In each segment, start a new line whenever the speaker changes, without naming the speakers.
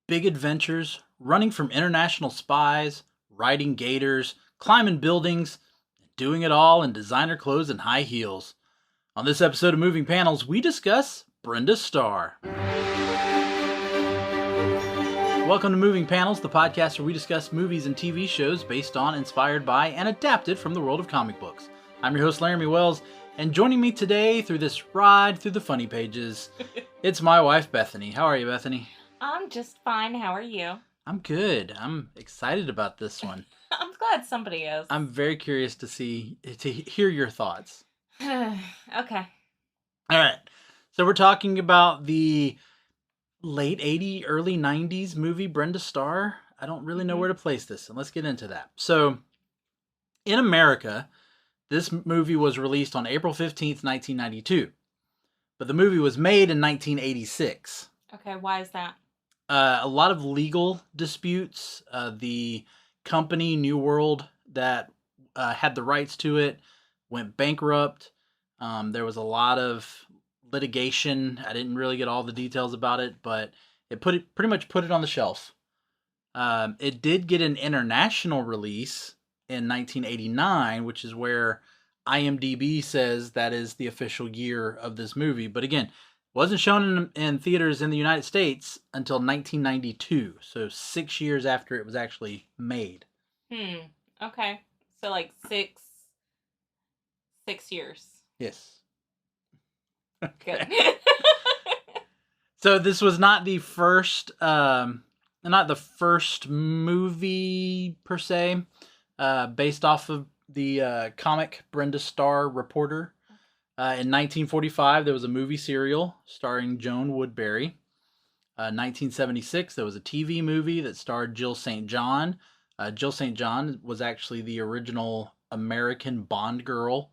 big adventures, running from international spies, riding gators, climbing buildings, doing it all in designer clothes and high heels. On this episode of Moving Panels, we discuss Brenda Starr. Welcome to Moving Panels, the podcast where we discuss movies and TV shows based on, inspired by, and adapted from the world of comic books. I'm your host, Laramy Wells, and joining me today through this ride through the funny pages, it's my wife, Bethany. How are you, Bethany?
I'm just fine. How are you?
I'm good. I'm excited about this one.
I'm glad somebody is.
I'm very curious to hear your thoughts.
Okay.
All right. So we're talking about the late 80s, early 90s movie Brenda Starr. I don't really know where to place this, and let's get into that. So in America, this movie was released on April 15th, 1992. But the movie was made in 1986.
Okay, why is that?
A lot of legal disputes. The company, New World, that had the rights to it, went bankrupt. There was a lot of litigation. I didn't really get all the details about it, but it pretty much put it on the shelf. It did get an international release in 1989, which is where IMDb says that is the official year of this movie. But again, wasn't shown in theaters in the United States until 1992, so 6 years after it was actually made.
Okay. So like six years.
Yes.
Good.
So this was not the first movie per se, based off of the comic Brenda Starr Reporter. In 1945, there was a movie serial starring Joan Woodbury. 1976, there was a TV movie that starred Jill St. John. Jill St. John was actually the original American Bond girl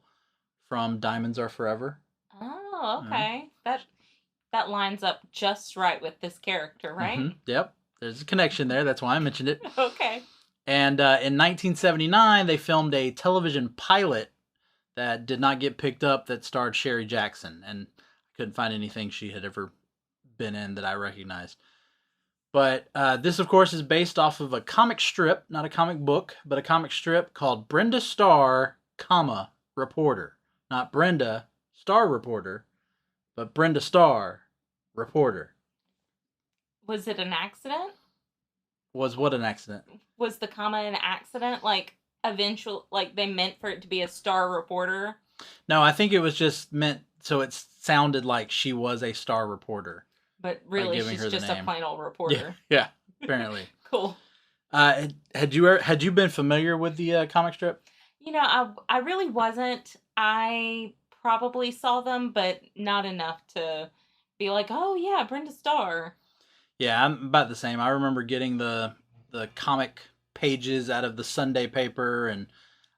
from Diamonds Are Forever.
Oh, okay. That lines up just right with this character, right?
Mm-hmm. Yep. There's a connection there. That's why I mentioned it.
Okay.
And in 1979, they filmed a television pilot that did not get picked up that starred Sherry Jackson, and I couldn't find anything she had ever been in that I recognized. But this, of course, is based off of a comic strip, not a comic book, but a comic strip called Brenda Starr, Reporter. Not Brenda Starr Reporter, but Brenda Starr Reporter.
Was it an accident?
Was what an accident?
Was the comma an accident? Like, eventual, like they meant for it to be a star reporter?
No, I think it was just meant so it sounded like she was a star reporter.
But really, she's just a plain old reporter.
Yeah, apparently.
Cool.
Had you been familiar with the comic strip?
You know, I really wasn't. I probably saw them, but not enough to be like, oh yeah, Brenda Starr.
Yeah, I'm about the same. I remember getting the comic pages out of the Sunday paper, and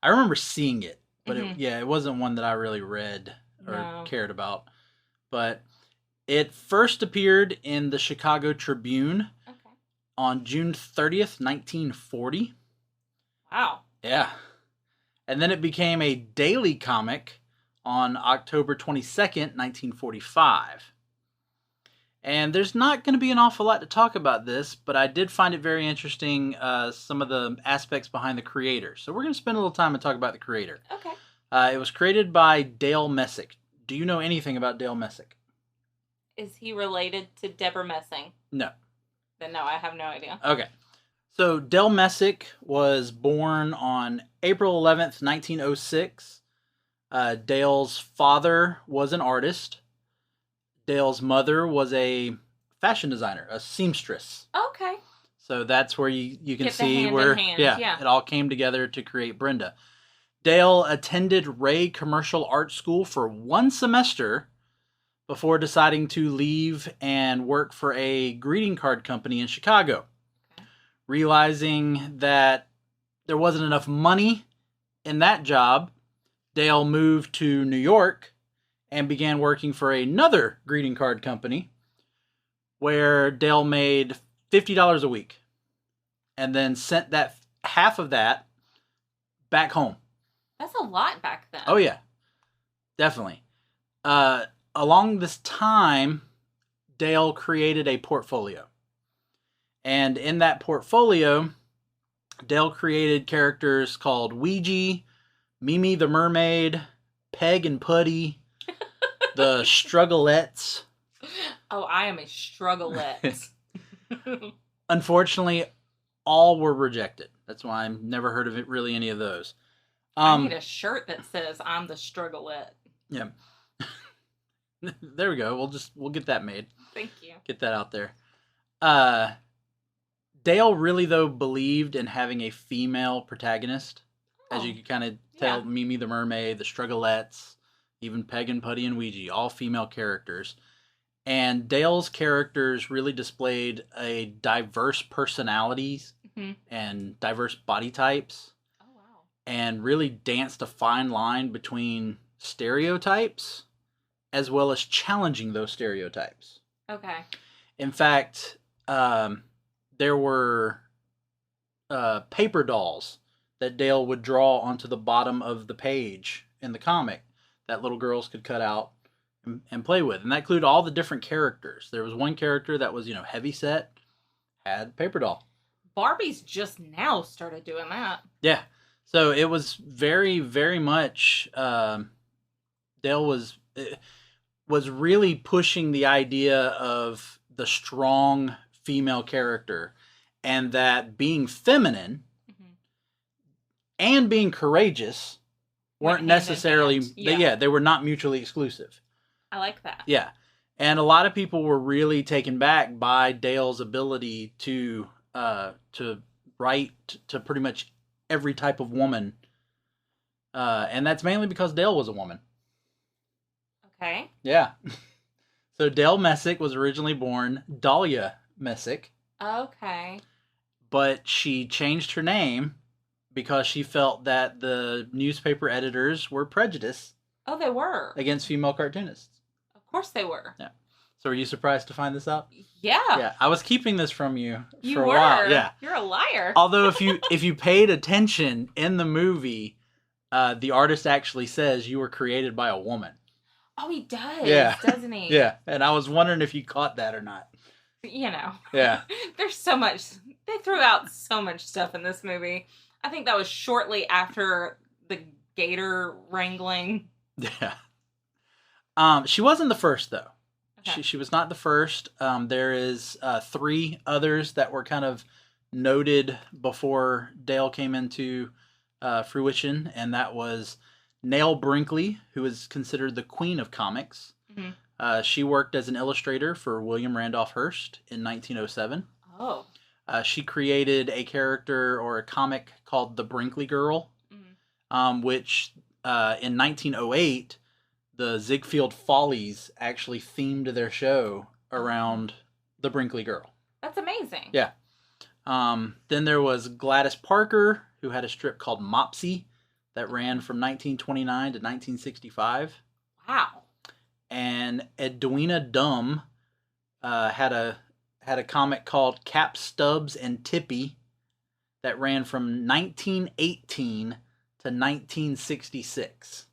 I remember seeing it, but it wasn't one that I really read or cared about. But it first appeared in the Chicago Tribune on June 30th, 1940.
Wow.
Yeah. And then it became a daily comic on October 22nd, 1945. And there's not going to be an awful lot to talk about this, but I did find it very interesting, some of the aspects behind the creator. So we're going to spend a little time and talk about the creator.
Okay.
It was created by Dale Messick. Do you know anything about Dale Messick?
Is he related to Deborah Messing?
No.
Then no, I have no idea.
Okay. So Dale Messick was born on April 11th, 1906. Dale's father was an artist. Dale's mother was a fashion designer, a seamstress.
Okay.
So that's where you can see
hand
where
in hand. Yeah,
it all came together to create Brenda. Dale attended Ray Commercial Art School for 1 semester before deciding to leave and work for a greeting card company in Chicago. Okay. Realizing that there wasn't enough money in that job, Dale moved to New York and began working for another greeting card company where Dale made $50 a week and then sent that half of that back home.
That's a lot back then.
Oh, yeah. Definitely. Along this time, Dale created a portfolio. And in that portfolio, Dale created characters called Ouija, Mimi the Mermaid, Peg and Putty, the Strugglettes.
Oh, I am a strugglette.
Unfortunately, all were rejected. That's why I've never heard of it, really any of those.
I need a shirt that says I'm the strugglette.
Yeah. There we go. We'll get that made.
Thank you.
Get that out there. Dale really, though, believed in having a female protagonist. As you could kind of tell, Mimi the Mermaid, the Strugglettes, even Peg and Putty and Ouija, all female characters. And Dale's characters really displayed a diverse personalities and diverse body types.
Oh, wow.
And really danced a fine line between stereotypes as well as challenging those stereotypes.
Okay.
In fact, there were paper dolls that Dale would draw onto the bottom of the page in the comic that little girls could cut out and play with. And that included all the different characters. There was one character that was, heavy set, had paper doll.
Barbie's just now started doing that.
Yeah. So it was very, very much, Dale was really pushing the idea of the strong female character, and that being feminine and being courageous weren't necessarily, they were not mutually exclusive.
I like that.
Yeah. And a lot of people were really taken back by Dale's ability to write to pretty much every type of woman. And that's mainly because Dale was a woman.
Okay.
Yeah. So Dale Messick was originally born Dahlia Messick.
Okay.
But she changed her name because she felt that the newspaper editors were prejudiced.
Oh, they were.
Against female cartoonists.
Of course they were.
Yeah. So were you surprised to find this out?
Yeah.
Yeah. I was keeping this from you
for
a while. Yeah.
You're a liar.
Although if you paid attention in the movie, the artist actually says you were created by a woman.
Oh, he does.
Yeah.
Doesn't he?
Yeah. And I was wondering if you caught that or not. Yeah.
There's so much. They threw out so much stuff in this movie. I think that was shortly after the gator wrangling.
Yeah. She wasn't the first, though.
Okay.
She was not the first. There is 3 others that were kind of noted before Dale came into fruition, and that was Nell Brinkley, who is considered the queen of comics. Mm-hmm. She worked as an illustrator for William Randolph Hearst in 1907.
Oh.
She created a character or a comic called The Brinkley Girl, which in 1908, the Ziegfeld Follies actually themed their show around The Brinkley Girl.
That's amazing.
Yeah. Then there was Gladys Parker, who had a strip called Mopsy that ran from 1929 to 1965.
Wow.
And Edwina Dumm had a comic called Cap, Stubbs, and Tippy that ran from 1918 to 1966.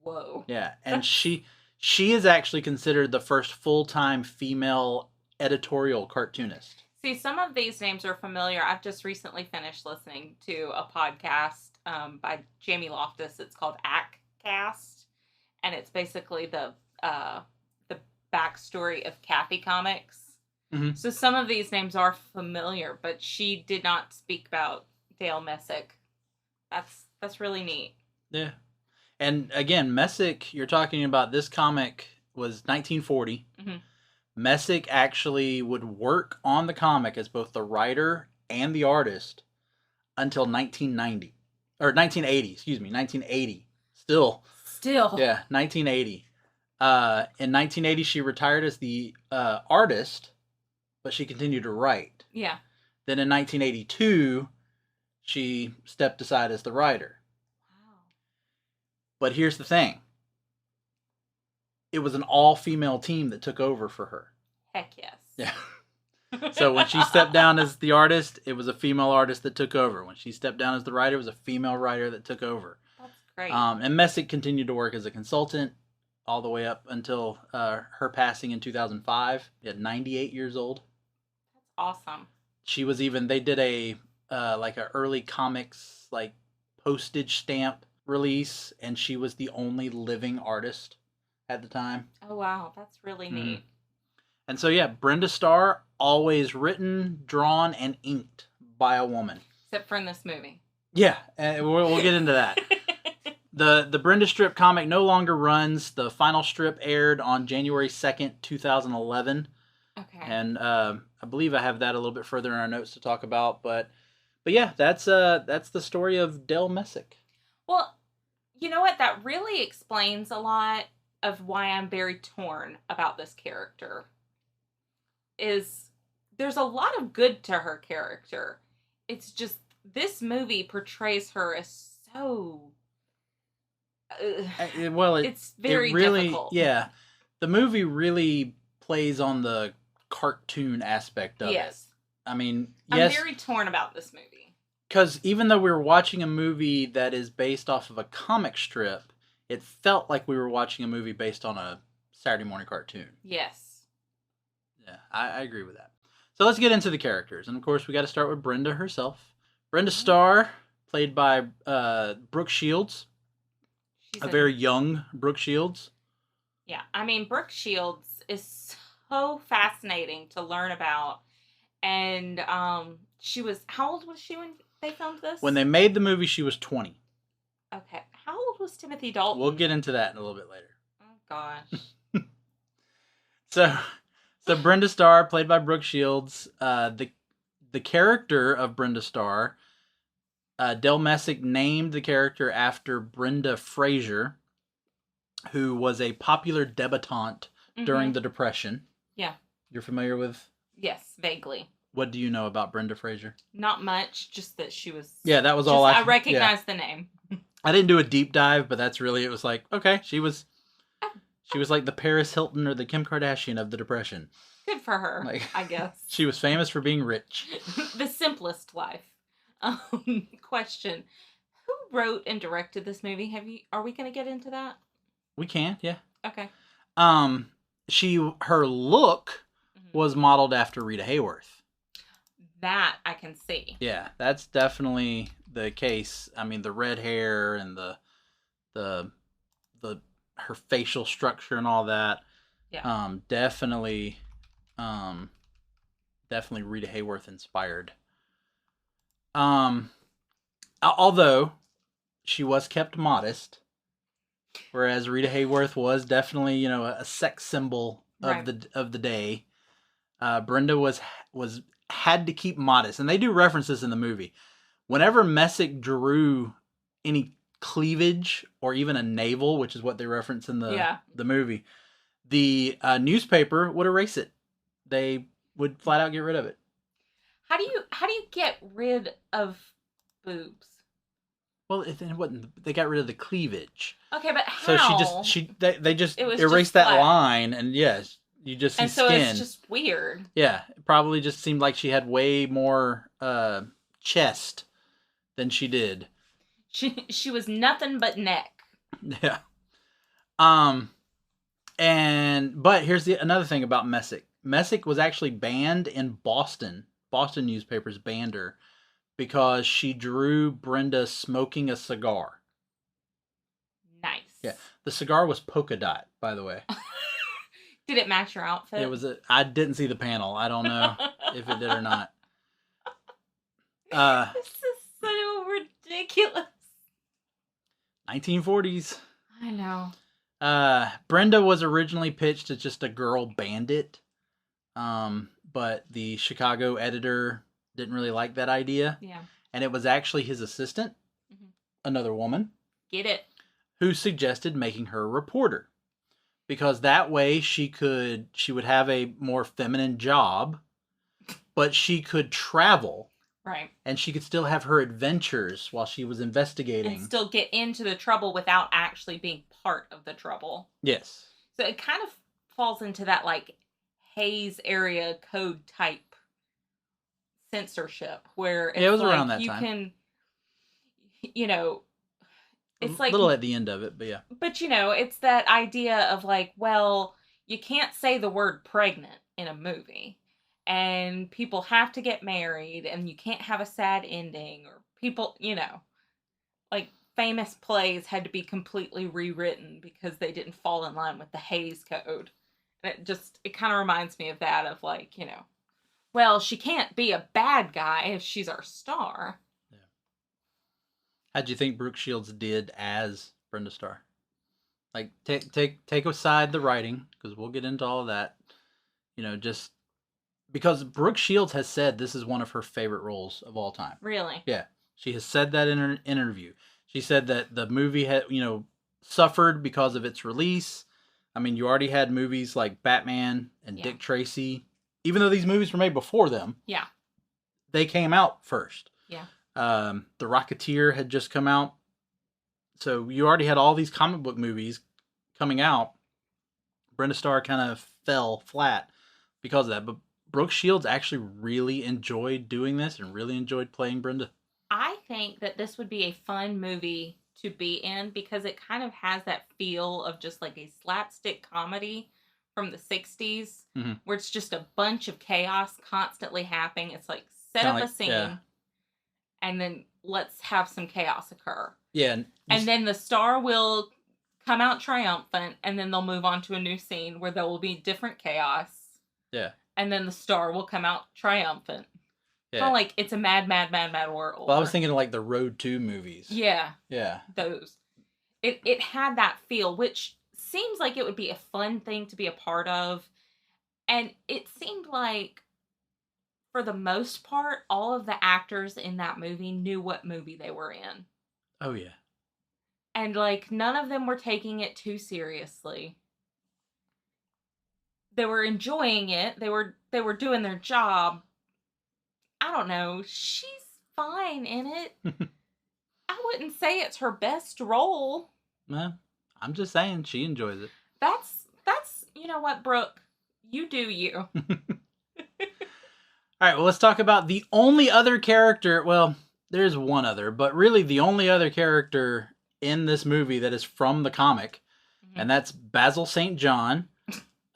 Whoa.
Yeah, and she is actually considered the first full-time female editorial cartoonist.
See, some of these names are familiar. I've just recently finished listening to a podcast by Jamie Loftus. It's called ACTcast, and it's basically the backstory of Kathy Comics. Mm-hmm. So some of these names are familiar, but she did not speak about Dale Messick. That's really neat.
Yeah. And again, Messick, you're talking about this comic was 1940. Mm-hmm. Messick actually would work on the comic as both the writer and the artist until 1990. Or 1980, 1980. Still. Yeah, 1980. In 1980, she retired as the artist, but she continued to write.
Yeah.
Then in 1982, she stepped aside as the writer. Wow. But here's the thing. It was an all-female team that took over for her.
Heck yes.
Yeah. So when she stepped down as the artist, it was a female artist that took over. When she stepped down as the writer, it was a female writer that took over.
That's great.
And Messick continued to work as a consultant all the way up until her passing in 2005 at 98 years old.
Awesome.
She was even, they did a like a early comics like postage stamp release, and she was the only living artist at the time.
Oh wow, that's really neat.
And so yeah, Brenda Starr, always written, drawn, and inked by a woman.
Except for in this movie.
Yeah, we'll get into that. The Brenda strip comic no longer runs. The final strip aired on January 2nd, 2011.
Okay.
And I believe I have that a little bit further in our notes to talk about. But yeah, that's the story of Dale Messick.
Well, you know what? That really explains a lot of why I'm very torn about this character. There's a lot of good to her character. It's just this movie portrays her as so. It's very
really
difficult.
Yeah, the movie really plays on the cartoon aspect of it. I mean, yes,
I'm very torn about this movie
because even though we were watching a movie that is based off of a comic strip, it felt like we were watching a movie based on a Saturday morning cartoon.
Yes.
Yeah, I agree with that. So let's get into the characters, and of course we got to start with Brenda herself. Brenda Starr, played by Brooke Shields. She's a very young Brooke Shields.
Yeah, I mean, Brooke Shields is so fascinating to learn about. And she was, how old was she when they filmed this?
When they made the movie, she was 20.
Okay. How old was Timothy Dalton?
We'll get into that in a little bit later.
Oh, gosh.
So Brenda Starr, played by Brooke Shields, the character of Brenda Starr, Dale Messick named the character after Brenda Fraser, who was a popular debutante during the Depression.
Yeah.
You're familiar with?
Yes, vaguely.
What do you know about Brenda Fraser?
Not much, just that she was...
Yeah, that was all I
recognize the name.
I didn't do a deep dive, but that's really, it was like, okay, she was like the Paris Hilton or the Kim Kardashian of the Depression.
Good for her, I guess.
She was famous for being rich.
The simplest life. Question. Who wrote and directed this movie? Are we going to get into that?
We can, yeah.
Okay.
Her look was modeled after Rita Hayworth.
That I can see.
Yeah, that's definitely the case. I mean, the red hair and the her facial structure and all that.
Yeah.
Definitely Rita Hayworth inspired. Although she was kept modest, whereas Rita Hayworth was definitely, a sex symbol of the day. Brenda had to keep modest, and they do reference this in the movie. Whenever Messick drew any cleavage or even a navel, which is what they reference in the movie, the newspaper would erase it. They would flat out get rid of it. How do
you get rid of boobs?
Well, they got rid of the cleavage.
Okay, but how?
So they just erased that line, and yes, you just see skin.
And so it's just weird.
Yeah, it probably just seemed like she had way more chest than she did.
She was nothing but neck.
Yeah. But here's another thing about Messick. Messick was actually banned in Boston. Boston newspapers banned her because she drew Brenda smoking a cigar.
Nice.
Yeah. The cigar was polka dot, by the way.
Did it match your outfit?
I didn't see the panel. I don't know if it did or not.
This is so ridiculous.
1940s.
I know.
Brenda was originally pitched as just a girl bandit. But the Chicago editor didn't really like that idea.
Yeah.
And it was actually his assistant, another woman.
Get it.
Who suggested making her a reporter. Because that way she would have a more feminine job, but she could travel.
Right.
And she could still have her adventures while she was investigating.
And still get into the trouble without actually being part of the trouble.
Yes.
So it kind of falls into that, like, Hayes area code type censorship where it's
it was
like
around that
you
time.
Can, it's like
a little at the end of it, but yeah.
But it's that idea of like, well, you can't say the word pregnant in a movie, and people have to get married, and you can't have a sad ending, or people, like famous plays had to be completely rewritten because they didn't fall in line with the Hays Code. And it kind of reminds me of that, of like, well, she can't be a bad guy if she's our star.
Yeah. How'd you think Brooke Shields did as Brenda Starr? Like, take aside the writing, because we'll get into all of that. Just because Brooke Shields has said this is one of her favorite roles of all time.
Really?
Yeah. She has said that in an interview. She said that the movie had, suffered because of its release. I mean, you already had movies like Batman and Dick Tracy. Even though these movies were made before them.
Yeah.
They came out first.
Yeah.
The Rocketeer had just come out. So you already had all these comic book movies coming out. Brenda Starr kind of fell flat because of that. But Brooke Shields actually really enjoyed doing this and really enjoyed playing Brenda.
I think that this would be a fun movie to be in because it kind of has that feel of just like a slapstick comedy from the 60s where it's just a bunch of chaos constantly happening. It's like set up a scene and then let's have some chaos occur.
Yeah.
And then the star will come out triumphant, and then they'll move on to a new scene where there will be different chaos.
Yeah.
And then the star will come out triumphant.
Yeah.
Kind of like It's a Mad, Mad, Mad, Mad World.
Well, I was thinking of like the Road 2 movies.
Yeah.
Yeah.
Those. It had that feel, which seems like it would be a fun thing to be a part of. And it seemed like, for the most part, all of the actors in that movie knew what movie they were in.
Oh, yeah.
And, like, none of them were taking it too seriously. They were enjoying it. They were doing their job. I don't know. She's fine in it. I wouldn't say it's her best role.
No, I'm just saying she enjoys it.
That's you know what, Brooke? You do you.
All right, well, let's talk about the only other character. Well, there's one other, but really the only other character in this movie that is from the comic, and that's Basil St. John,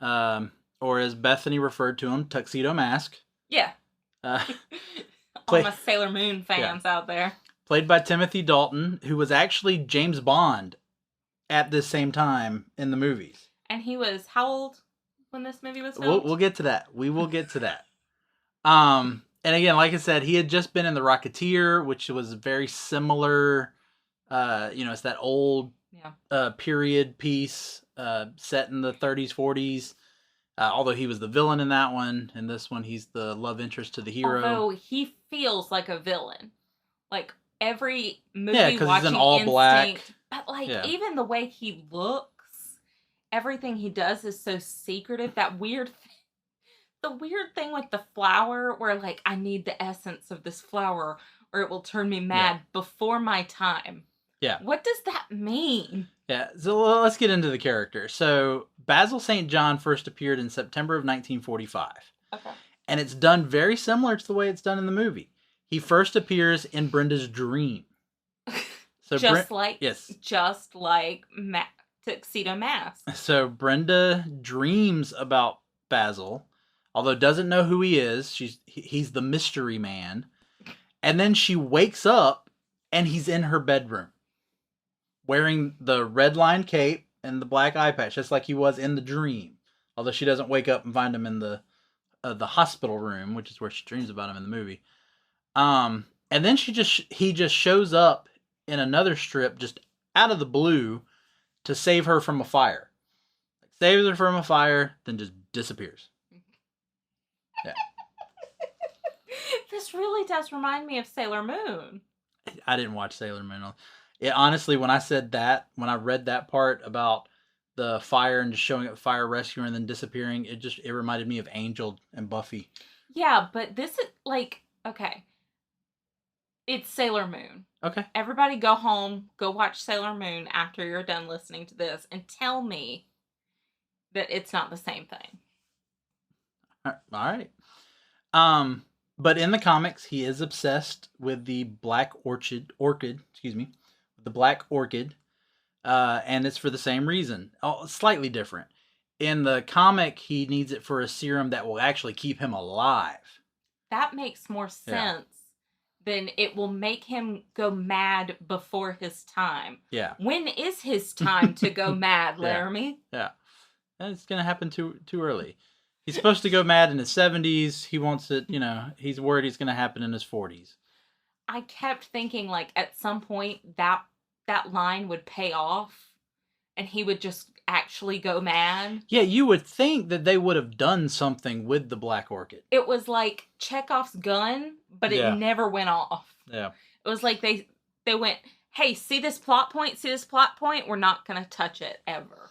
or as Bethany referred to him, Tuxedo Mask.
Yeah. All my Sailor Moon fans out there.
Played by Timothy Dalton, who was actually James Bond at this same time in the movies.
And he was how old when this movie was filmed?
We'll get to that. We will get to that. And again, like I said, he had just been in The Rocketeer, which was very similar. It's that old period piece set in the 30s, 40s. Although he was the villain in that one. In this one, he's the love interest to the hero.
Although he feels like a villain. Like every movie
because he's in all
Instinct,
black.
But even the way he looks, everything he does is so secretive. That weird the weird thing with the flower where like I need the essence of this flower or it will turn me mad before my time.
Yeah.
What does that mean?
Yeah, so let's get into the character. So Basil St. John first appeared in September of 1945.
Okay.
And it's done very similar to the way it's done in the movie. He first appears in Brenda's dream. So
just like Tuxedo Mask.
So Brenda dreams about Basil, although doesn't know who he is. He's the mystery man. And then she wakes up and he's in her bedroom wearing the red line cape and the black eye patch, just like he was in the dream. Although she doesn't wake up and find him in the hospital room, which is where she dreams about him in the movie. And then he just shows up in another strip just out of the blue to save her from a fire. Saves her from a fire, then just disappears. Yeah.
This really does remind me of Sailor Moon.
I didn't watch Sailor Moon. Honestly, when I read that part about the fire and just showing up fire rescue and then disappearing, it reminded me of Angel and Buffy.
Yeah, but this is like, okay. It's Sailor Moon.
Okay.
Everybody go home, go watch Sailor Moon after you're done listening to this and tell me that it's not the same thing.
All right. But in the comics, he is obsessed with the black orchid, the black orchid, and it's for the same reason. Slightly different. In the comic, he needs it for a serum that will actually keep him alive.
That makes more sense than it will make him go mad before his time.
Yeah.
When is his time to go mad, Laramy?
Yeah. It's going to happen too early. He's supposed to go mad in his 70s. He wants it, he's worried it's going to happen in his 40s.
I kept thinking, like, at some point that line would pay off and he would just actually go mad.
Yeah, you would think that they would have done something with the Black Orchid.
It was like Chekhov's gun, but it never went off.
Yeah.
It was like they went, hey, see this plot point? See this plot point? We're not going to touch it ever.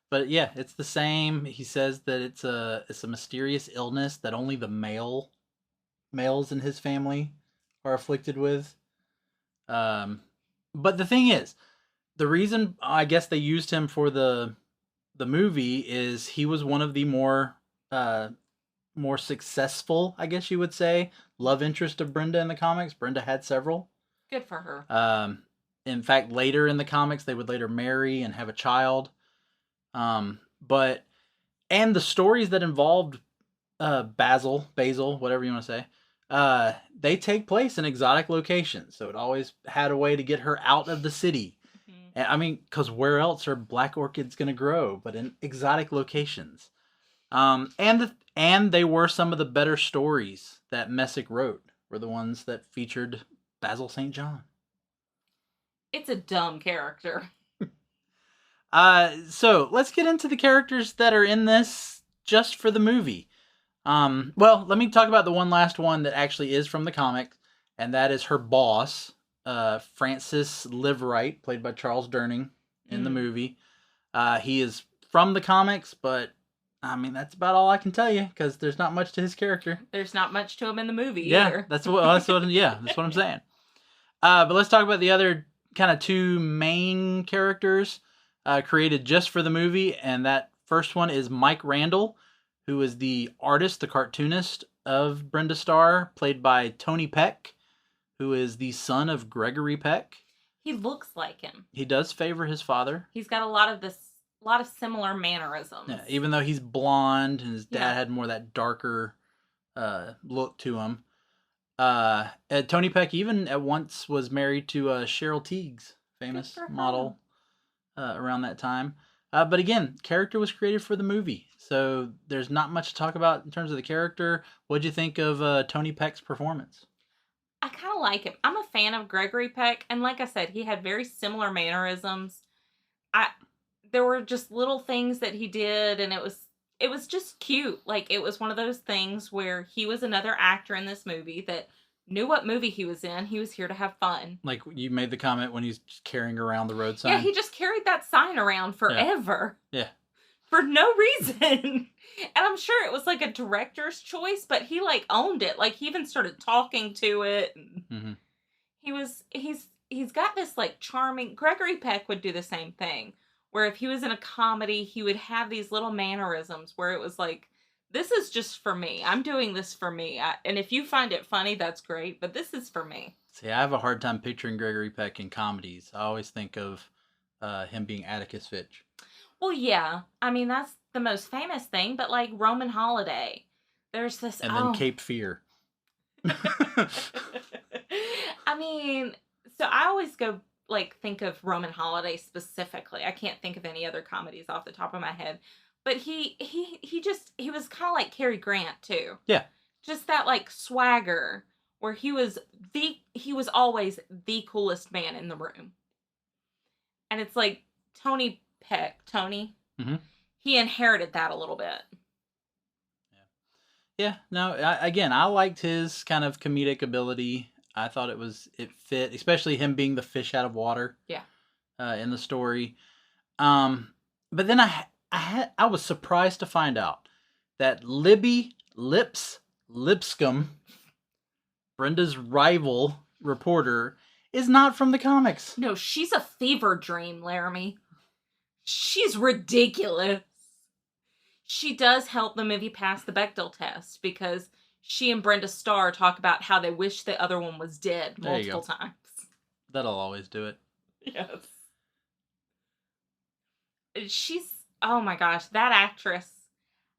But yeah, it's the same. He says that it's a mysterious illness that only the males in his family are afflicted with. But the thing is, the reason I guess they used him for the movie is he was one of the more successful, I guess you would say, love interest of Brenda in the comics. Brenda had several.
Good for her.
In fact, later in the comics, they would later marry and have a child. But the stories that involved Basil, whatever you want to say, they take place in exotic locations. So it always had a way to get her out of the city. Mm-hmm. I mean, because where else are black orchids going to grow but in exotic locations? And they were some of the better stories that Messick wrote, were the ones that featured Basil St. John.
It's a dumb character.
So let's get into the characters that are in this just for the movie. Well, let me talk about the one last one that actually is from the comic, and that is her boss, Francis Liveright, played by Charles Durning in the movie. He is from the comics, but I mean, that's about all I can tell you, because there's not much to his character.
There's not much to him in the movie
either. That's what I'm saying. But let's talk about the other kind of two main characters created just for the movie, and that first one is Mike Randall, who is the artist, the cartoonist of Brenda Starr, played by Tony Peck, who is the son of Gregory Peck.
He looks like him.
He does favor his father.
He's got a lot of similar mannerisms.
Yeah, even though he's blonde and his dad had more of that darker look to him. Tony Peck even at once was married to Cheryl Tiegs, famous model around that time. But again, character was created for the movie, so there's not much to talk about in terms of the character. What'd you think of Tony Peck's performance?
I kind of like him. I'm a fan of Gregory Peck, and like I said, he had very similar mannerisms. There were just little things that he did, and it was just cute. Like, it was one of those things where he was another actor in this movie that knew what movie he was in. He was here to have fun.
Like, you made the comment when he's just carrying around the road sign.
Yeah, he just carried that sign around forever.
Yeah. For
no reason. And I'm sure it was like a director's choice, but he like owned it. Like, he even started talking to it. Mm-hmm. He's got this like charming... Gregory Peck would do the same thing, where if he was in a comedy, he would have these little mannerisms where it was like, this is just for me. I'm doing this for me. And if you find it funny, that's great, but this is for me.
See, I have a hard time picturing Gregory Peck in comedies. I always think of him being Atticus Finch.
Well, yeah. I mean, that's the most famous thing, but like Roman Holiday. There's this...
And then Cape Fear.
I mean, so I always go... like, think of Roman Holiday specifically. I can't think of any other comedies off the top of my head. But he was kind of like Cary Grant, too.
Yeah.
Just that, like, swagger, where he was always the coolest man in the room. And it's like, Tony Peck, mm-hmm. He inherited that a little bit.
Yeah, no, I liked his kind of comedic ability. I thought it fit, especially him being the fish out of water.
Yeah.
In the story. But then I was surprised to find out that Libby Lipscomb, Brenda's rival reporter, is not from the comics.
No, she's a fever dream, Laramy. She's ridiculous. She does help the movie pass the Bechdel test because she and Brenda Starr talk about how they wish the other one was dead multiple times. That'll
always do it.
Yes. oh my gosh, that actress.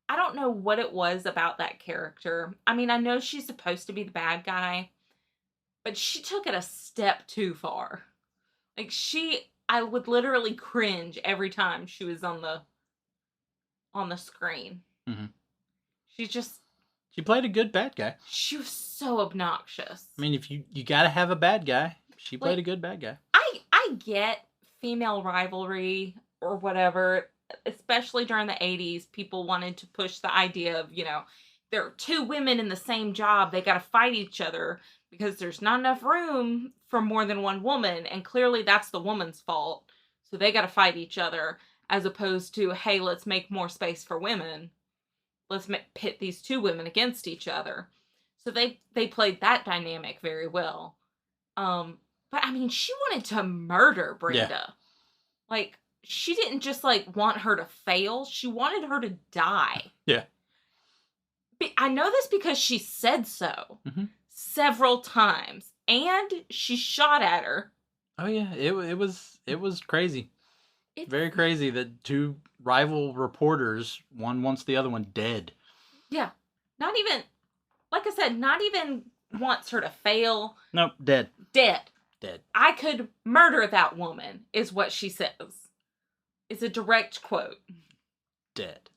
I don't know what it was about that character. I mean, I know she's supposed to be the bad guy, but she took it a step too far. Like I would literally cringe every time she was on the screen.
Mm-hmm.
She just
She played a good bad guy.
she was so obnoxious.
I mean, if you got to have a bad guy, she played
Like,
a good bad guy.
I get female rivalry or whatever, especially during the 80s. People wanted to push the idea of, there are two women in the same job. They got to fight each other because there's not enough room for more than one woman. And clearly that's the woman's fault. So they got to fight each other, as opposed to, hey, let's make more space for women. Let's pit these two women against each other. So they played that dynamic very well. But I mean, she wanted to murder Brenda.
Yeah.
Like, she didn't just want her to fail. She wanted her to die.
Yeah.
I know this because she said so several times, and she shot at her.
Oh yeah, it was crazy. Very crazy that two rival reporters, one wants the other one dead.
Yeah. Not even, like I said, not even wants her to fail.
Nope, dead.
Dead.
Dead.
I could murder that woman, is what she says. It's a direct quote.
Dead.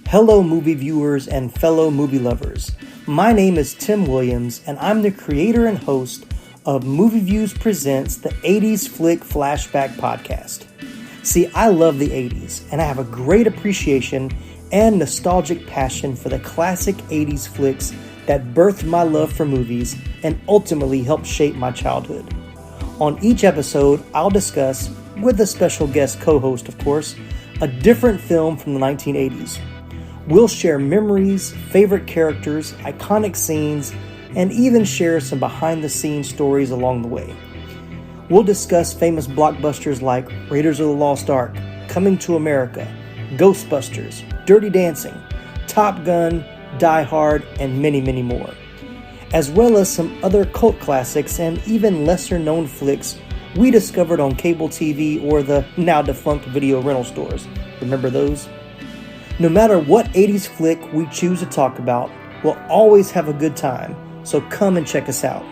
Hello, movie viewers and fellow movie lovers. My name is Tim Williams, and I'm the creator and host of Movie Views Presents the 80s Flick Flashback Podcast. See, I love the 80s, and I have a great appreciation and nostalgic passion for the classic 80s flicks that birthed my love for movies and ultimately helped shape my childhood. On each episode, I'll discuss, with a special guest co-host of course, a different film from the 1980s. We'll share memories, favorite characters, iconic scenes, and even share some behind-the-scenes stories along the way. We'll discuss famous blockbusters like Raiders of the Lost Ark, Coming to America, Ghostbusters, Dirty Dancing, Top Gun, Die Hard, and many, many more. As well as some other cult classics and even lesser-known flicks we discovered on cable TV or the now-defunct video rental stores. Remember those? No matter what 80s flick we choose to talk about, we'll always have a good time, so come and check us out.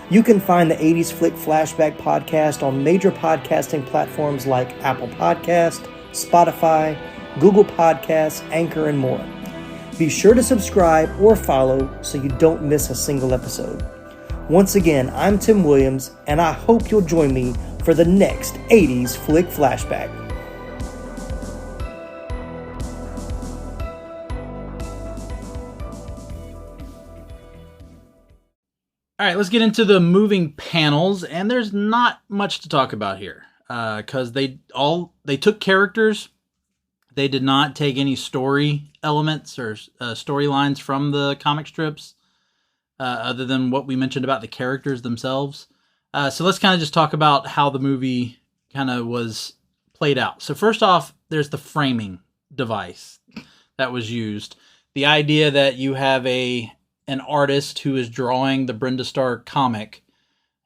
You can find the 80s Flick Flashback Podcast on major podcasting platforms like Apple Podcast, Spotify, Google Podcasts, Anchor, and more. Be sure to subscribe or follow so you don't miss a single episode. Once again, I'm Tim Williams, and I hope you'll join me for the next 80s Flick Flashback.
All right, let's get into the moving panels, and there's not much to talk about here because they took characters. They did not take any story elements or storylines from the comic strips, other than what we mentioned about the characters themselves. So let's kind of just talk about how the movie kind of was played out. So first off, there's the framing device that was used. The idea that you have an artist who is drawing the Brenda Starr comic,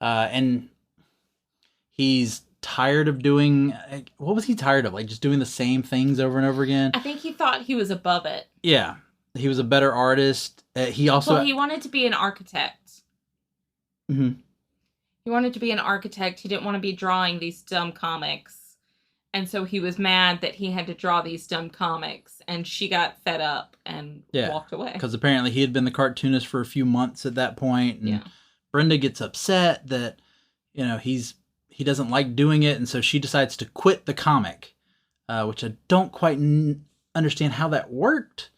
and he's tired of doing, what was he tired of? Like just doing the same things over and over again?
I think he thought he was above it.
Yeah. He was a better artist. He
wanted to be an architect.
Mm-hmm.
He wanted to be an architect. He didn't want to be drawing these dumb comics. And so he was mad that he had to draw these dumb comics, and she got fed up and walked away.
Because apparently he had been the cartoonist for a few months at that point, and Brenda gets upset that, he doesn't like doing it, and so she decides to quit the comic, which I don't quite understand how that worked,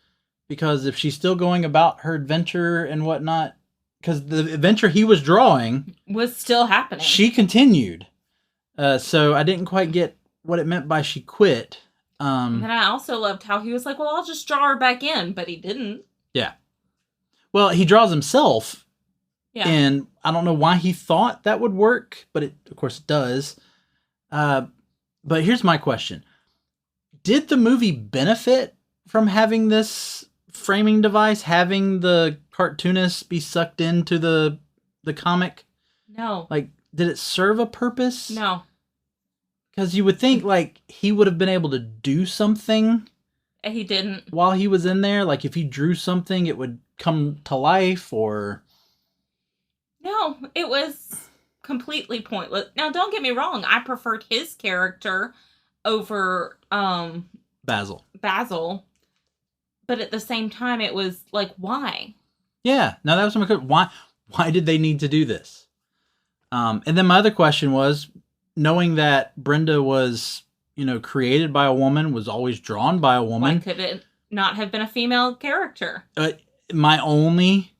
because if she's still going about her adventure and whatnot, because the adventure he was drawing
was still happening.
She continued. So I didn't quite get what it meant by she quit.
And then I also loved how he was like, well, I'll just draw her back in, but he didn't.
Yeah. Well, he draws himself.
Yeah.
And I don't know why he thought that would work, but of course it does. But here's my question. Did the movie benefit from having this framing device, having the cartoonist be sucked into the comic?
No.
Like, did it serve a purpose?
No.
Because you would think, like, he would have been able to do something
He didn't.
while he was in there. Like, if he drew something, it would come to life, or...
No, it was completely pointless. Now, don't get me wrong. I preferred his character over
Basil.
But at the same time, it was like, why?
Yeah. Now, that was my question. Why did they need to do this? And then my other question was, knowing that Brenda was, created by a woman, was always drawn by a woman.
Why could it not have been a female character?
My only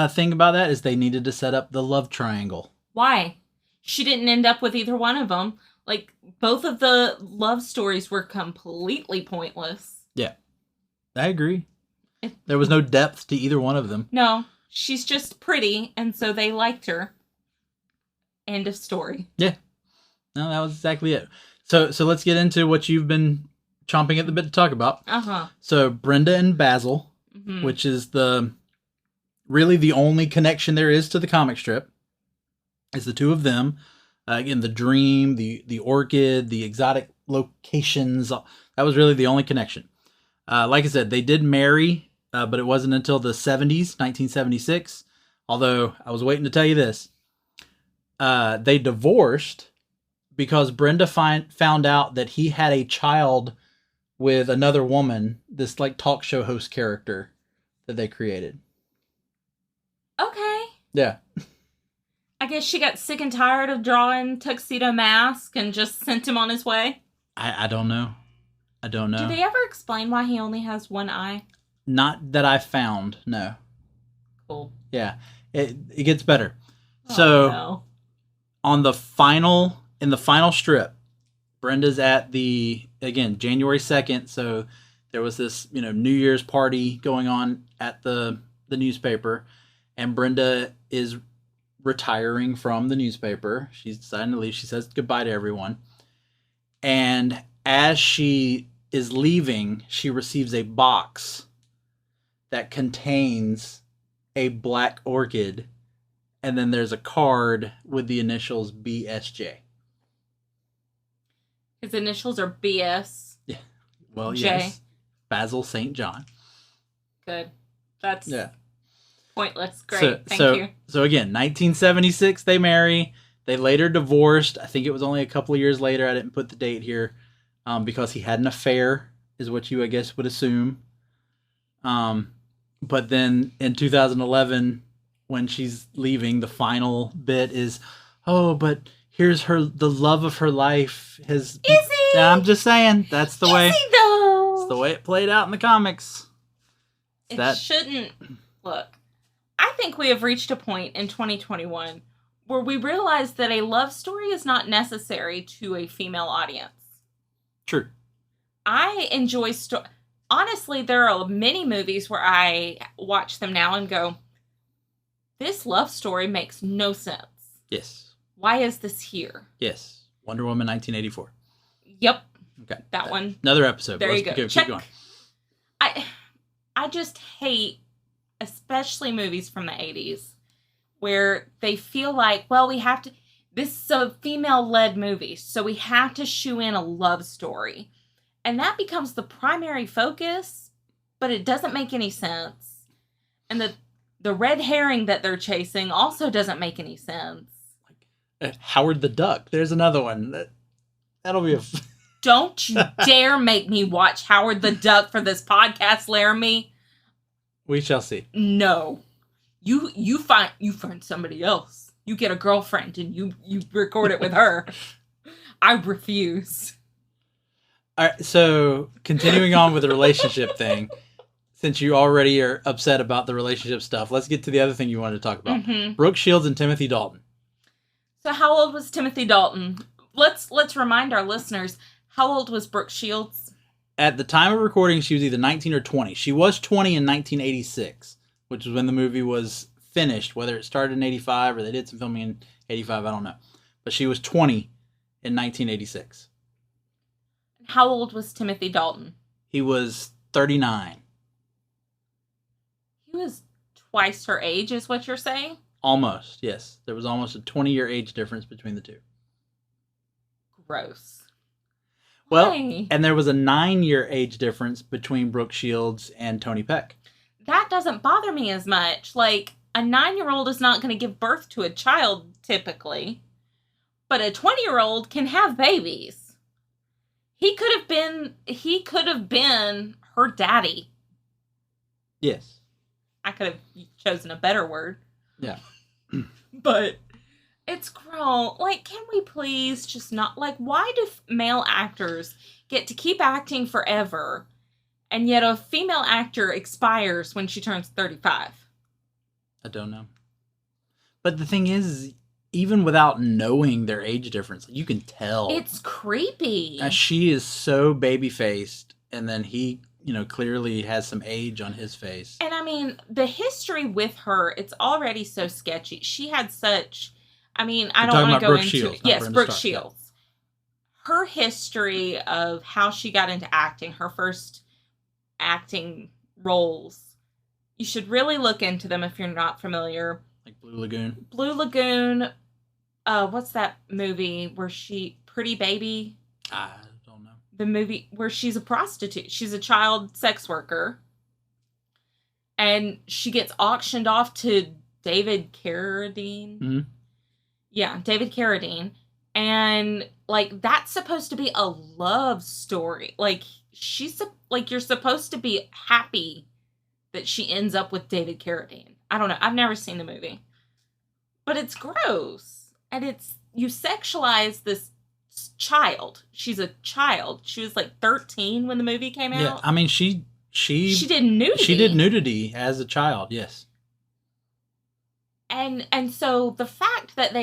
thing about that is they needed to set up the love triangle.
Why? She didn't end up with either one of them. Like, both of the love stories were completely pointless.
Yeah, I agree. There was no depth to either one of them.
No, she's just pretty, and so they liked her. End of story.
Yeah. No, that was exactly it. So let's get into what you've been chomping at the bit to talk about.
Uh-huh.
So Brenda and Basil,
Mm-hmm.
which is really the only connection there is to the comic strip, is the two of them. Again, the dream, the orchid, the exotic locations. That was really the only connection. Like I said, they did marry, but it wasn't until the 70s, 1976. Although, I was waiting to tell you this. They divorced because Brenda found out that he had a child with another woman, this like talk show host character that they created.
Okay.
Yeah.
I guess she got sick and tired of drawing Tuxedo Mask and just sent him on his way.
I don't know.
Do they ever explain why he only has one eye?
Not that I found, no.
Cool.
Yeah. It gets better.
Oh,
So,
no.
in the final strip, Brenda's at again, January 2nd, so there was this, New Year's party going on at the newspaper, and Brenda is retiring from the newspaper. She's deciding to leave. She says goodbye to everyone. And as she is leaving, she receives a box that contains a black orchid, and then there's a card with the initials BSJ.
His initials are BS.
Yeah. Well,
J.
yes. Basil St. John.
Good. That's pointless. Great. Thank you.
So again, 1976, they marry. They later divorced. I think it was only a couple of years later. I didn't put the date here because he had an affair, is what you, I guess, would assume. But then in 2011, when she's leaving, the final bit is, oh, but here's the love of her life.
Is he?
I'm just saying, that's the way.
Is he though?
It's the way it played out in the comics.
It shouldn't. Look, I think we have reached a point in 2021 where we realize that a love story is not necessary to a female audience.
True.
I enjoy honestly, there are many movies where I watch them now and go, this love story makes no sense.
Yes.
Why is this here?
Yes. Wonder Woman 1984.
Yep.
Okay.
That one.
Another episode.
There you go. Check.
Keep going.
I just hate, especially movies from the 80s, where they feel like, well, this is a female-led movie, so we have to shoe in a love story. And that becomes the primary focus, but it doesn't make any sense. And the red herring that they're chasing also doesn't make any sense.
Howard the Duck. There's another one. That'll be a...
Don't you dare make me watch Howard the Duck for this podcast, Laramy.
We shall see.
No. You find somebody else. You get a girlfriend and you record it with her. I refuse.
All right, so continuing on with the relationship thing, since you already are upset about the relationship stuff, let's get to the other thing you wanted to talk about.
Mm-hmm.
Brooke Shields and Timothy Dalton.
So how old was Timothy Dalton? Let's remind our listeners, how old was Brooke Shields?
At the time of recording, she was either 19 or 20. She was 20 in 1986, which is when the movie was finished. Whether it started in 85 or they did some filming in 85, I don't know. But she was 20 in 1986.
How old was Timothy Dalton?
He was 39.
He was twice her age, is what you're saying?
Almost, yes. There was almost a 20-year age difference between the two.
Gross.
Well,
Why?
and there was a 9-year age difference between Brooke Shields and Tony Peck.
That doesn't bother me as much. Like, a 9-year-old is not going to give birth to a child, typically. But a 20-year-old can have babies. He could have been her daddy.
Yes.
I could have chosen a better word.
Yeah.
But it's grown. Like, can we please just not... Like, why do male actors get to keep acting forever, and yet a female actor expires when she turns 35?
I don't know. But the thing is, even without knowing their age difference, you can tell.
It's creepy.
She is so baby-faced, and then he, clearly has some age on his face.
And I mean, the history with her, it's already so sketchy. She had such... I mean, I don't want to go into...
Shields,
yes,
Brenda
Brooke
Starr,
Shields. Yeah. Her history of how she got into acting, her first acting roles, you should really look into them if you're not familiar.
Like Blue Lagoon.
Blue Lagoon, what's that movie where Pretty Baby?
I don't know.
The movie where she's a prostitute. She's a child sex worker. And she gets auctioned off to David Carradine.
Mm-hmm.
Yeah, David Carradine. And, like, that's supposed to be a love story. Like, you're supposed to be happy that she ends up with David Carradine. I don't know. I've never seen the movie. But it's gross. And you sexualize this child. She's a child. She was, like, 13 when the movie came out.
Yeah, I mean, she
did nudity.
She did nudity as a child, yes.
And so the fact that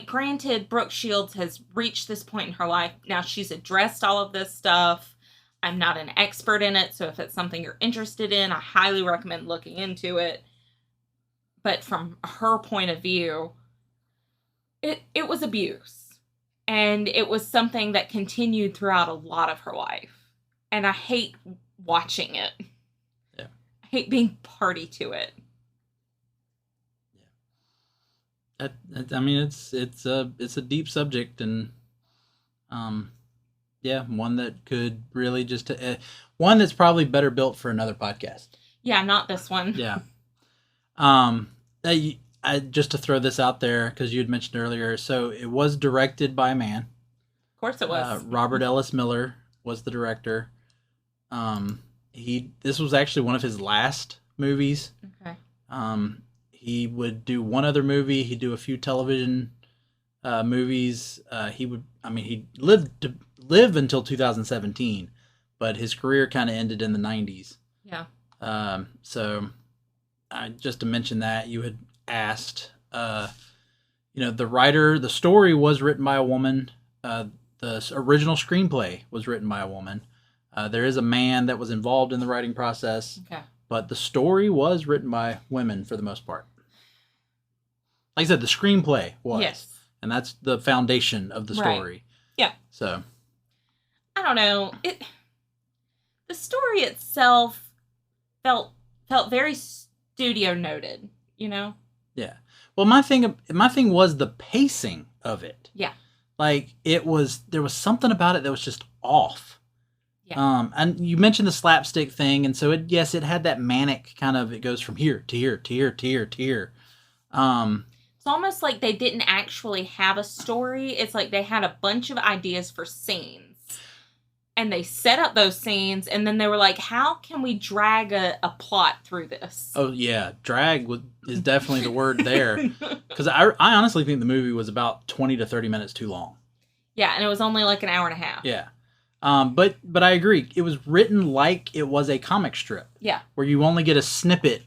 granted, Brooke Shields has reached this point in her life. Now she's addressed all of this stuff. I'm not an expert in it, so if it's something you're interested in, I highly recommend looking into it. But from her point of view, it was abuse. And it was something that continued throughout a lot of her life. And I hate watching it. I hate being party to it.
Yeah. I mean, it's a deep subject, and one that could really just one that's probably better built for another podcast.
Yeah, not this one.
Yeah. Just to throw this out there, because you had mentioned earlier, so it was directed by a man.
Of course it was.
Robert Ellis Miller was the director. This was actually one of his last movies.
Okay.
He would do one other movie. He'd do a few television movies. He lived to live until 2017, but his career kind of ended in the 90s.
Yeah.
So, just to mention that, you had asked, the story was written by a woman. The original screenplay was written by a woman. There is a man that was involved in the writing process,
okay,
but the story was written by women for the most part. Like I said, the screenplay was.
Yes.
And that's the foundation of the story.
Right. Yeah.
So.
I don't know. The story itself felt very studio noted,
Yeah. Well, my thing was the pacing of it.
Yeah.
Like, there was something about it that was just off.
Yeah.
And you mentioned the slapstick thing, and so it had that manic kind of, it goes from here to here to here to here to here.
It's almost like they didn't actually have a story. It's like they had a bunch of ideas for scenes, and they set up those scenes, and then they were like, how can we drag a plot through this?
Oh, yeah. Drag is definitely the word there. Because I honestly think the movie was about 20 to 30 minutes too long.
Yeah, and it was only like an hour and a half.
Yeah. But I agree. It was written like it was a comic strip.
Yeah.
Where you only get a snippet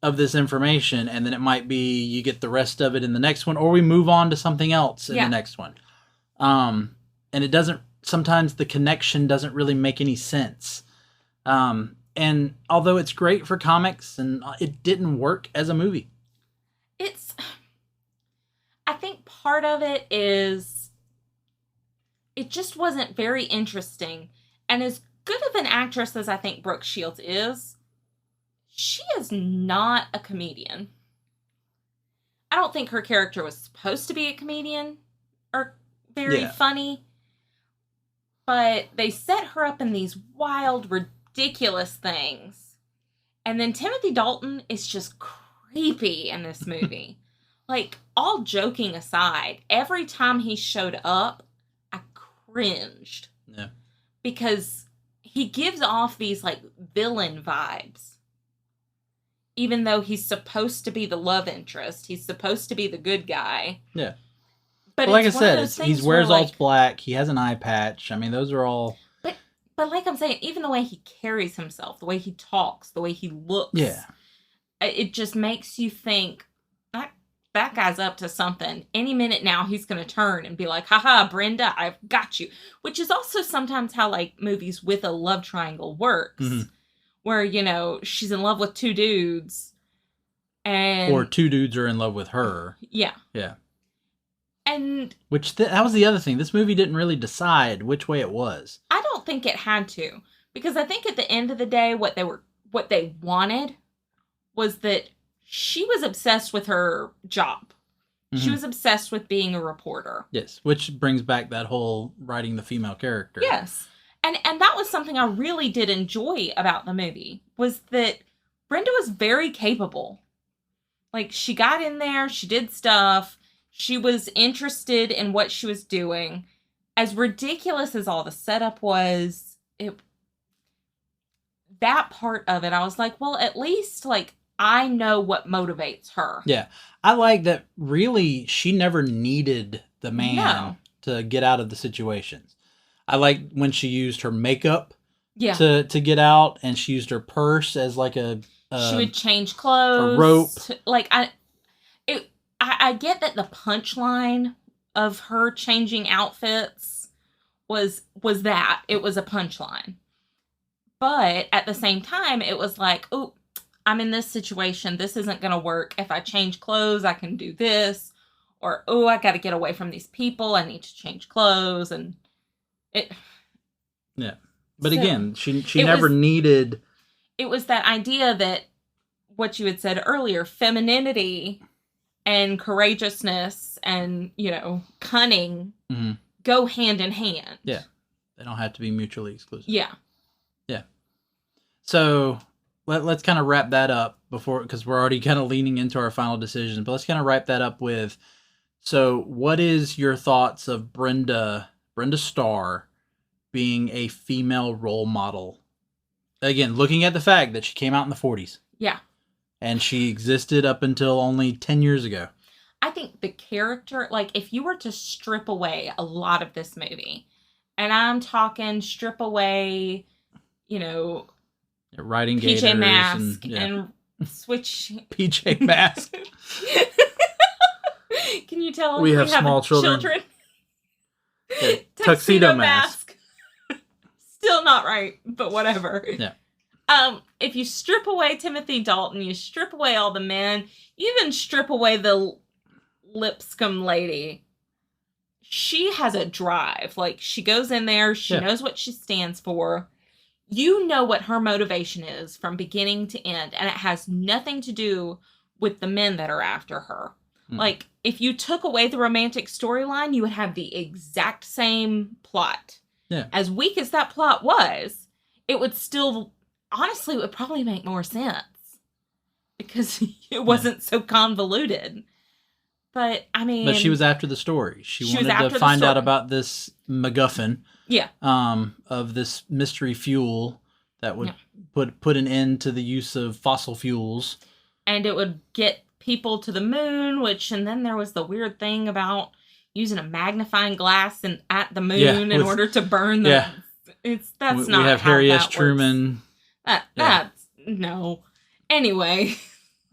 of this information, and then it might be you get the rest of it in the next one, or we move on to something else in the next one. And it doesn't, sometimes the connection doesn't really make any sense. And although it's great for comics, and it didn't work as a movie.
I think part of it is it just wasn't very interesting. And as good of an actress as I think Brooke Shields is, she is not a comedian. I don't think her character was supposed to be a comedian or very
Yeah.
funny. But they set her up in these wild, ridiculous things. And then Timothy Dalton is just creepy in this movie. Like, all joking aside, every time he showed up, I cringed.
Yeah.
Because he gives off these, like, villain vibes. Even though he's supposed to be the love interest. He's supposed to be the good guy.
Yeah.
But
like I said, he wears all black. He has an eye patch. I mean, those are all...
But like I'm saying, even the way he carries himself, the way he talks, the way he looks...
Yeah.
It just makes you think, that guy's up to something. Any minute now, he's going to turn and be like, haha, Brenda, I've got you. Which is also sometimes how, like, movies with a love triangle works. Mm-hmm. Where, you know, she's in love with two dudes.
Or two dudes are in love with her.
Yeah.
Yeah.
And...
Which, that was the other thing. This movie didn't really decide which way it was.
I don't think it had to. Because I think at the end of the day, what they wanted was that she was obsessed with her job. Mm-hmm. She was obsessed with being a reporter.
Yes, which brings back that whole writing the female character.
Yes. And that was something I really did enjoy about the movie, was that Brenda was very capable. Like, she got in there, she did stuff, she was interested in what she was doing. As ridiculous as all the setup was, that part of it, I was like, well, at least, like, I know what motivates her.
Yeah. I like that really she never needed the man to get out of the situations. I like when she used her makeup to get out, and she used her purse as like she
would change clothes.
A rope.
Like, I get that the punchline of her changing outfits was that. It was a punchline. But at the same time, it was like, oh, I'm in this situation. This isn't going to work. If I change clothes, I can do this. Or, oh, I got to get away from these people. I need to change clothes. And it...
Yeah. But so, again, she never needed...
It was that idea that, what you had said earlier, femininity and courageousness and, you know, cunning go hand in hand.
Yeah. They don't have to be mutually exclusive.
Yeah.
Yeah. So... Let's kind of wrap that up because we're already kind of leaning into our final decision. But let's kind of wrap that up with, so what is your thoughts of Brenda Starr being a female role model? Again, looking at the fact that she came out in the 40s.
Yeah.
And she existed up until only 10 years ago.
I think the character, like, if you were to strip away a lot of this movie, and I'm talking strip away, you know...
Riding
PJ
gators
Mask and switch
PJ Mask.
Can you tell
we have small children?
Yeah. Tuxedo Mask. Still not right, but whatever.
Yeah.
If you strip away Timothy Dalton, you strip away all the men, you even strip away the Lipscomb lady. She has a drive. Like, she goes in there, she knows what she stands for. You know what her motivation is from beginning to end, and it has nothing to do with the men that are after her. Mm. Like, if you took away the romantic storyline, you would have the exact same plot.
Yeah.
As weak as that plot was, it would still, honestly, it would probably make more sense. Because it wasn't so convoluted. But, I mean...
But she was after the story. She wanted to find out about this MacGuffin.
Yeah.
Of this mystery fuel that would put an end to the use of fossil fuels.
And it would get people to the moon, and then there was the weird thing about using a magnifying glass at the moon in order to burn the...
Yeah.
That's not
we have
how
Harry
that
S. Truman.
That's... No. Anyway...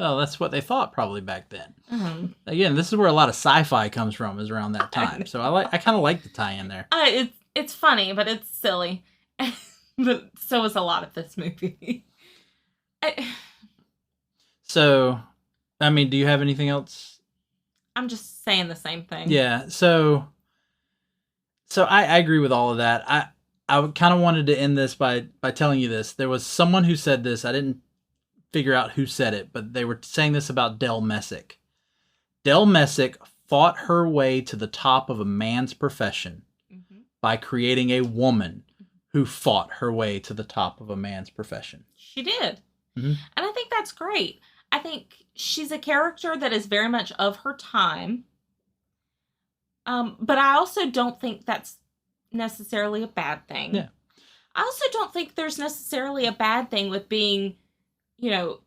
Oh, that's what they thought probably back then. Again, this is where a lot of sci-fi comes from, is around that time. So I kind of like the tie-in there.
It's funny, but it's silly. But so is a lot of this movie.
So, I mean, do you have anything else?
I'm just saying the same thing.
Yeah. So I agree with all of that. I kind of wanted to end this by telling you this. There was someone who said this. I didn't figure out who said it, but they were saying this about Dale Messick. Dale Messick fought her way to the top of a man's profession by creating a woman who fought her way to the top of a man's profession.
She did. And I think that's great. I think she's a character that is very much of her time. But I also don't think that's necessarily a bad thing.
Yeah.
I also don't think there's necessarily a bad thing with being,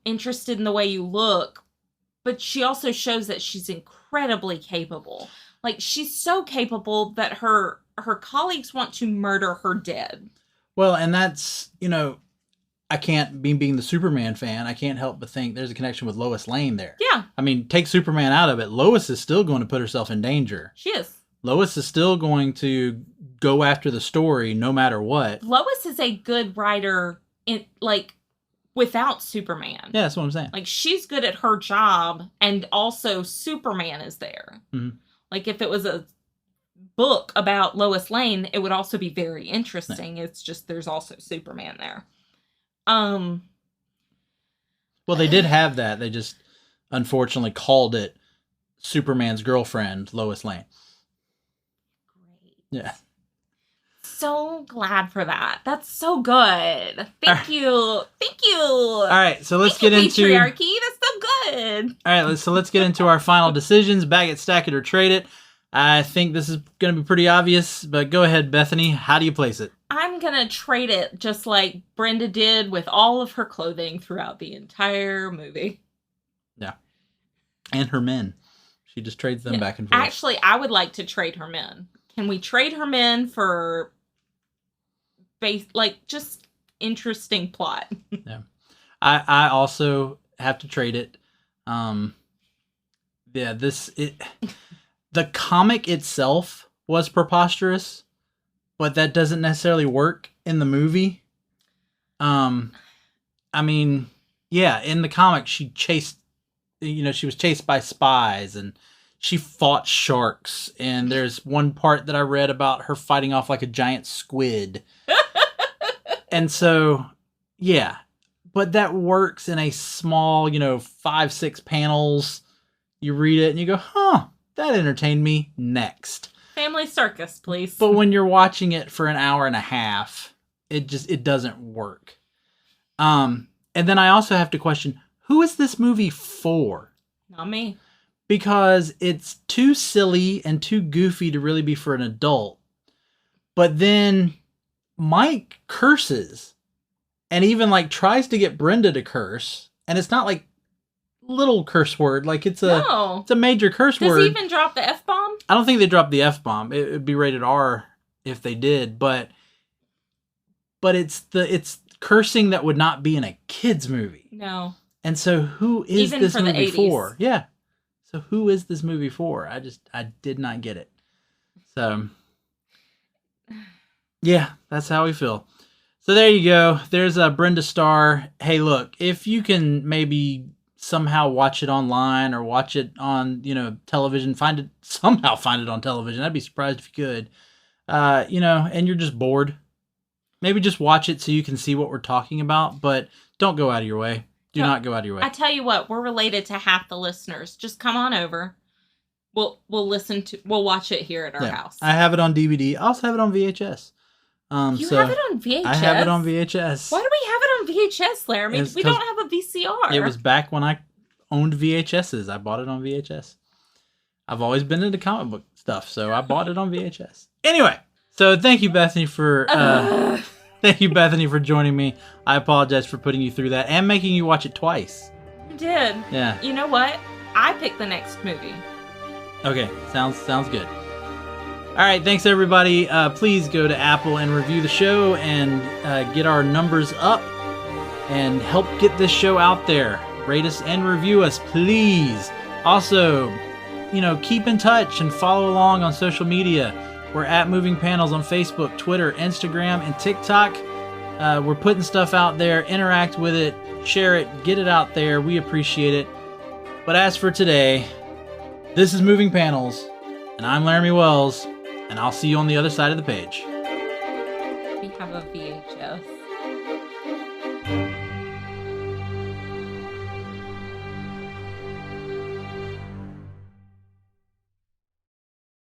interested in the way you look. But she also shows that she's incredibly capable. Like, she's so capable that her colleagues want to murder her dead.
Well, and that's, I can't, being the Superman fan, I can't help but think there's a connection with Lois Lane there.
Yeah.
I mean, take Superman out of it. Lois is still going to put herself in danger.
She is.
Lois is still going to go after the story no matter what.
Lois is a good writer without Superman.
Yeah, that's what I'm saying.
Like, she's good at her job, and also Superman is there.
Mm-hmm.
Like, if it was a book about Lois Lane, it would also be very interesting. Yeah. It's just there's also Superman there.
Well, they did have that. They just unfortunately called it Superman's girlfriend, Lois Lane.
Great.
Yeah.
So glad for that. That's so good. Thank you. Thank you. All
right, so let's get into
patriarchy. That's so good.
All right, so let's get into our final decisions. Bag it, stack it, or trade it. I think this is going to be pretty obvious, but go ahead, Bethany. How do you place it?
I'm going to trade it just like Brenda did with all of her clothing throughout the entire movie.
Yeah. And her men. She just trades them back and forth.
Actually, I would like to trade her men. Can we trade her men for just interesting plot?
Yeah. I also have to trade it. The comic itself was preposterous, but that doesn't necessarily work in the movie. I mean, yeah, in the comic, she was chased by spies and she fought sharks. And there's one part that I read about her fighting off like a giant squid. And so, yeah, but that works in a small, 5-6 panels. You read it and you go, huh, that entertained me. Next.
Family circus, please.
But when you're watching it for an hour and a half, it doesn't work. And then I also have to question, who is this movie for?
Not me.
Because it's too silly and too goofy to really be for an adult. But then Mike curses and even tries to get Brenda to curse. And it's not like little curse word. Like it's a major curse word.
Does he even drop the F-bomb?
I don't think they dropped the F-bomb. It would be rated R if they did, but it's cursing that would not be in a kids movie.
No.
And so who is
even
this
for
movie
the 80s.
for? Yeah. So who is this movie for? I did not get it. So yeah, that's how we feel. So there you go. There's a Brenda Starr. Hey, look, if you can maybe somehow watch it online or watch it on, television, find it on television. I'd be surprised if you could. And you're just bored. Maybe just watch it so you can see what we're talking about, but don't go out of your way. Do not go out of your way.
I tell you what, we're related to half the listeners. Just come on over. We'll watch it here at our house.
I have it on DVD. I also have it on VHS.
You have it on VHS?
I have it on VHS.
Why do we have it on VHS, Laramy? We don't have a VCR.
It was back when I owned VHSs. I bought it on VHS. I've always been into comic book stuff, so I bought it on VHS. Anyway, so thank you, Bethany, for joining me. I apologize for putting you through that and making you watch it twice.
You did.
Yeah.
You know what? I picked the next movie.
Okay, sounds good. All right, thanks everybody. Please go to Apple and review the show and get our numbers up and help get this show out there. Rate us and review us, please. Also, keep in touch and follow along on social media. We're at Moving Panels on Facebook, Twitter, Instagram, and TikTok. We're putting stuff out there. Interact with it, share it, get it out there. We appreciate it. But as for today, this is Moving Panels, and I'm Laramy Wells, and I'll see you on the other side of the page.
We have a VHS.